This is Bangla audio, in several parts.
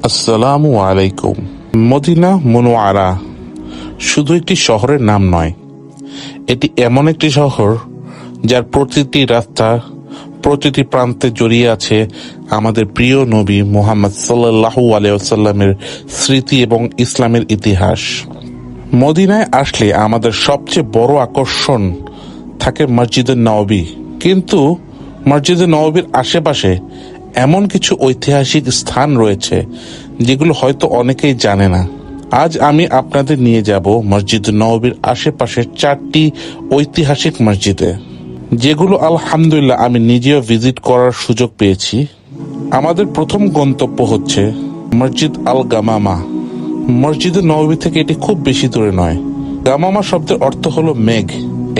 আসসালামু আলাইকুম। মদিনা মুনওয়ারা শুধু একটি শহরের নাম নয়, এটি এমন একটি শহর যার প্রতিটি রাস্তা, প্রতিটি প্রান্তে জড়িয়ে আছে আমাদের প্রিয় নবী মুহাম্মদ সাল্লাল্লাহু আলাইহি ওয়াসাল্লামের স্মৃতি এবং ইসলামের ইতিহাস। মদিনায় আসলে আমাদের সবচেয়ে বড় আকর্ষণ থাকে মসজিদে নববী, কিন্তু মসজিদে নববীর আশেপাশে এমন কিছু ঐতিহাসিক স্থান রয়েছে যেগুলো হয়তো অনেকেই জানে না। আজ আমি আপনাদের নিয়ে যাব মসজিদ নববীর আশেপাশের 4টি ঐতিহাসিক মসজিদে, যেগুলো আলহামদুলিল্লাহ আমি নিজেও ভিজিট করার সুযোগ পেয়েছি। আমাদের প্রথম গন্তব্য হচ্ছে মসজিদ আল গামামা। মসজিদে নববী থেকে এটি খুব বেশি দূরে নয়। গামামা শব্দের অর্থ হলো মেঘ।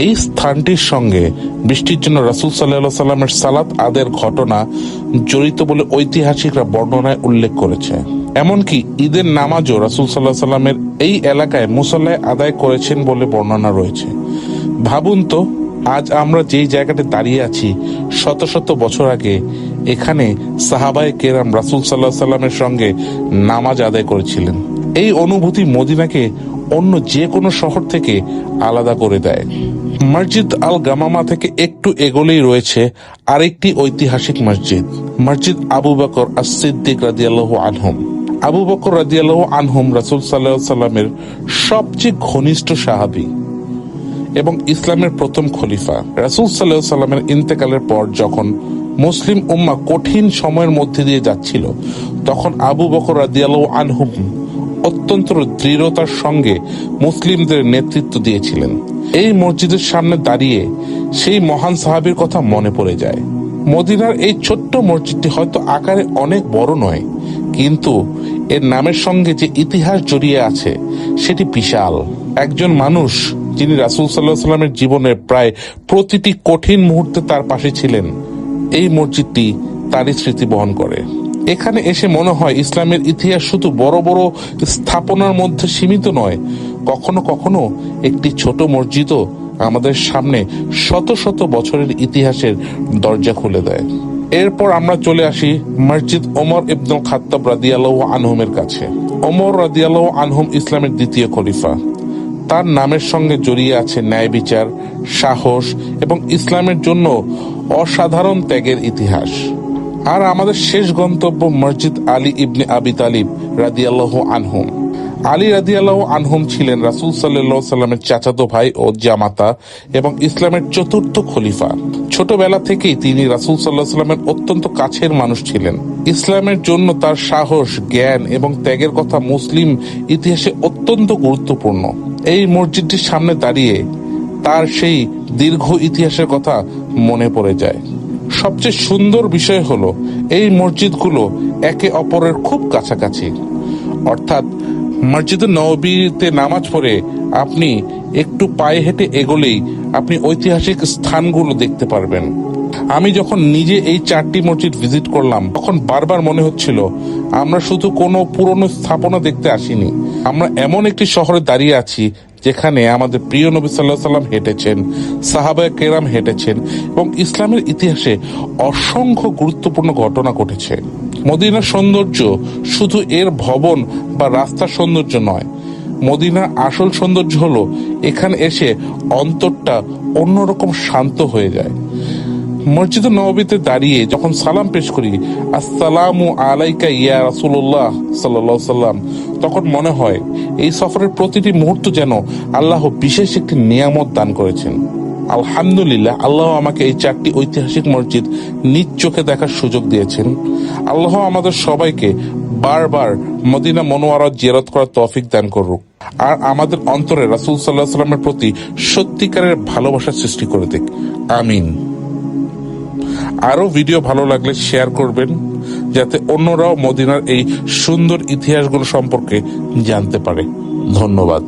এই স্থানটির সঙ্গে বৃষ্টির জন্য রাসূল সাল্লাল্লাহু আলাইহি সাল্লামের সালাত আদায়ের ঘটনা জড়িত বলে ঐতিহাসিকরা বর্ণনায় উল্লেখ করেছে। এমনকি ঈদের নামাজও রাসূল সাল্লাল্লাহু আলাইহি সাল্লামের এই এলাকায় মুসল্লায় আদায় করেছেন বলে বর্ণনা রয়েছে। ভাবুন তো, আজ আমরা যেই জায়গাতে দাঁড়িয়ে আছি, শত শত বছর আগে এখানে সাহাবায়ে কেরাম রাসূল সাল্লাল্লাহু আলাইহি সাল্লামের সঙ্গে নামাজ আদায় করেছিলেন। এই অনুভূতি মদিনাকে অন্য যে কোনো শহর থেকে আলাদা করে দেয়। মসজিদ আল গামামা থেকে একটু এগোলেই রয়েছে আরেকটি ঐতিহাসিক মসজিদ, মসজিদ আবু বকর আস-সিদ্দিক রাদিয়াল্লাহু আনহুম। আবু বকর রাদিয়াল্লাহু আনহুম রাসূল সাল্লাল্লাহু আলাইহি সাল্লামের সবচেয়ে ঘনিষ্ঠ সাহাবী এবং ইসলামের প্রথম খলিফা। রাসূল সাল্লাল্লাহু আলাইহি সাল্লামের ইন্তেকালের পর যখন মুসলিম উম্মাহ কঠিন সময়ের মধ্যে দিয়ে যাচ্ছিল, তখন আবু বকর রাদিয়াল্লাহু আনহুম অত্যন্ত দৃঢ়তার সঙ্গে মুসলিমদের নেতৃত্ব দিয়েছিলেন। এই মসজিদের সামনে দাঁড়িয়ে সেই মহান সাহাবীর কথা মনে পড়ে যায়। মদিনার এই ছোট্ট মসজিদটি হয়তো আকারে অনেক বড় নয়, কিন্তু এর নামের সঙ্গে যে ইতিহাস জড়িয়ে আছে সেটি বিশাল। একজন মানুষ যিনি রাসূল সাল্লাল্লাহু আলাইহি সাল্লামের জীবনের প্রায় প্রতিটি কঠিন মুহূর্তে তার পাশে ছিলেন, এই মসজিদটি তারই স্মৃতি বহন করে। এখানে এসে মনে হয় ইসলামের ইতিহাস শুধু বড় বড় স্থাপনার মধ্যে সীমিত নয়, কখনো কখনো একটি ছোট মসজিদও আমাদের সামনে শত শত বছরের ইতিহাসের দরজা খুলে দেয়। এরপর আমরা চলে আসি মসজিদ ওমর ইবনুল খাত্তাব রাদিয়াল্লাহু আনহুমের কাছে। ওমর রাদিয়াল্লাহু আনহুম ইসলামের দ্বিতীয় খলিফা। তার নামের সঙ্গে জড়িয়ে আছে ন্যায় বিচার, সাহস এবং ইসলামের জন্য অসাধারণ ত্যাগের ইতিহাস। আর আমাদের শেষ গন্তব্য মসজিদ আলী ইবনে আবি তালিব রাদিয়াল্লাহু আনহুম। আলী রাদিয়াল্লাহু আনহুম ছিলেন রাসূল সাল্লাল্লাহু আলাইহি সাল্লামের চাচাতো ভাই ও জামাতা এবং ইসলামের চতুর্থ খলিফা। ছোটবেলা থেকেই তিনি রাসূল সাল্লাল্লাহু আলাইহি সাল্লামের অত্যন্ত কাছের মানুষ ছিলেন। ইসলামের জন্য তার সাহস, জ্ঞান এবং ত্যাগের কথা মুসলিম ইতিহাসে অত্যন্ত গুরুত্বপূর্ণ। এই মসজিদটির সামনে দাঁড়িয়ে তার সেই দীর্ঘ ইতিহাসের কথা মনে পড়ে যায়। সবচেয়ে সুন্দর বিষয় হলো এই মসজিদগুলো একে অপরের খুব কাছাকাছি, অর্থাৎ মসজিদে নববীতে নামাজ পড়ে আপনি একটু পায়ে হেঁটে এগোলেই আপনি ঐতিহাসিক স্থানগুলো দেখতে পারবেন। আমি যখন নিজে এই 4টি মসজিদ ভিজিট করলাম, তখন বারবার মনে হচ্ছিল আমরা শুধু কোনো পুরনো স্থাপনা দেখতে আসিনি, আমরা এমন একটি শহরে দাঁড়িয়ে আছি যেখানে আমাদের প্রিয় নবী সাল্লাল্লাহু আলাইহি সাল্লাম হেঁটেছেন, সাহাবায়ে কেরাম হেঁটেছেন এবং ইসলামের ইতিহাসে অসংখ্য গুরুত্বপূর্ণ ঘটনা ঘটেছে। মদিনার সৌন্দর্য শুধু এর ভবন বা রাস্তার সৌন্দর্য নয়, মদিনার আসল সৌন্দর্য হলো এখানে এসে অন্তরটা অন্যরকম শান্ত হয়ে যায়। মসজিদে নববীতে দাঁড়িয়ে যখন সালাম পেশ করি, আসসালামু আলাইকা ইয়া রাসূলুল্লাহ সাল্লাল্লাহু আলাইহি সাল্লাম, তখন মনে হয় এই সফরের প্রতিটি মুহূর্ত যেন আল্লাহ বিশেষ একটি নিয়ামত দান করেছেন। আলহামদুলিল্লাহ, আল্লাহ আমাকে এই 4টি ঐতিহাসিক মসজিদ নিজ চোখে দেখার সুযোগ দিয়েছেন। আল্লাহ আমাদের সবাইকে বারবার মদিনা মুনওয়ারা জিয়ারত করার তৌফিক দান করুক, আর আমাদের অন্তরে রাসূল সাল্লাল্লাহু আলাইহি সাল্লামের প্রতি সত্যিকারের ভালোবাসার সৃষ্টি করে দিক। আমিন। আরো ভিডিও ভালো লাগলে শেয়ার করবেন, যাতে অন্যরাও মদিনার এই সুন্দর ইতিহাসগুলো সম্পর্কে জানতে পারে। ধন্যবাদ।